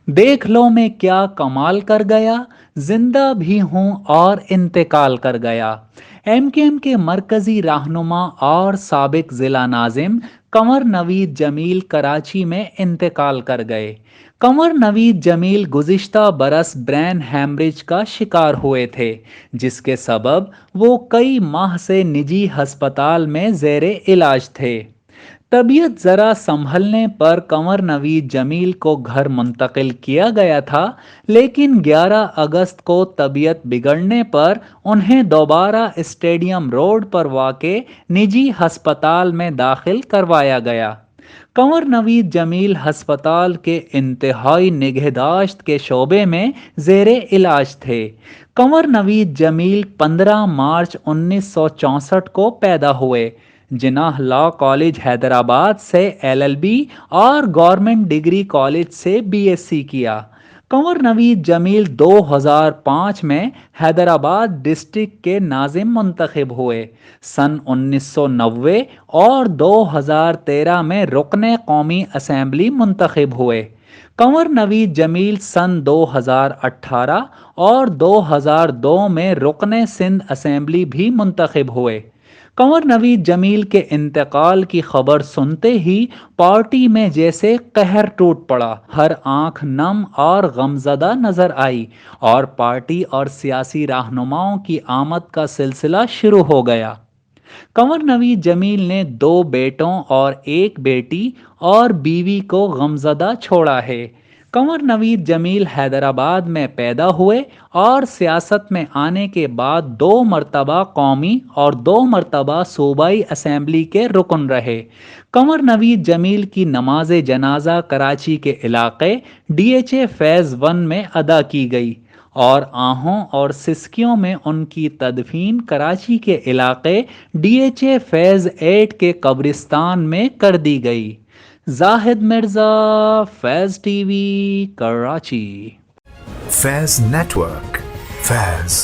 دیکھ لو میں کیا کمال کر گیا، زندہ بھی ہوں اور انتقال کر گیا۔ ایم کیو ایم کے مرکزی رہنما اور سابق ضلع ناظم قمر نوید جمیل کراچی میں انتقال کر گئے۔ قمر نوید جمیل گزشتہ برس برین ہیمریج کا شکار ہوئے تھے، جس کے سبب وہ کئی ماہ سے نجی ہسپتال میں زیر علاج تھے۔ طبیعت ذرا سنبھلنے پر قمر نوید جمیل کو گھر منتقل کیا گیا تھا، لیکن 11 اگست کو طبیعت بگڑنے پر انہیں دوبارہ اسٹیڈیم روڈ پر واقع نجی ہسپتال میں داخل کروایا گیا۔ قمر نوید جمیل ہسپتال کے انتہائی نگہداشت کے شعبے میں زیر علاج تھے۔ قمر نوید جمیل 15 مارچ 1964 کو پیدا ہوئے۔ جناح لاء کالج حیدرآباد سے LLB اور گورنمنٹ ڈگری کالج سے BSc کیا۔ قمر نوید جمیل 2005 میں حیدرآباد ڈسٹرکٹ کے ناظم منتخب ہوئے۔ سن 1990 اور 2013 میں رکن قومی اسمبلی منتخب ہوئے۔ قمر نوید جمیل سن 2018 اور 2002 میں رکن سندھ اسمبلی بھی منتخب ہوئے۔ قمر نوید جمیل کے انتقال کی خبر سنتے ہی پارٹی میں جیسے قہر ٹوٹ پڑا، ہر آنکھ نم اور غمزدہ نظر آئی، اور پارٹی اور سیاسی رہنماؤں کی آمد کا سلسلہ شروع ہو گیا۔ قمر نوید جمیل نے 2 بیٹوں اور 1 بیٹی اور بیوی کو غمزدہ چھوڑا ہے۔ قمر نوید جمیل حیدرآباد میں پیدا ہوئے اور سیاست میں آنے کے بعد 2 مرتبہ قومی اور 2 مرتبہ صوبائی اسمبلی کے رکن رہے۔ قمر نوید جمیل کی نماز جنازہ کراچی کے علاقے DHA فیض 1 میں ادا کی گئی، اور آہوں اور سسکیوں میں ان کی تدفین کراچی کے علاقے DHA فیض 8 کے قبرستان میں کر دی گئی۔ زاہد مرزا، فیض ٹی وی، کراچی۔ فیض نیٹ ورک، فیض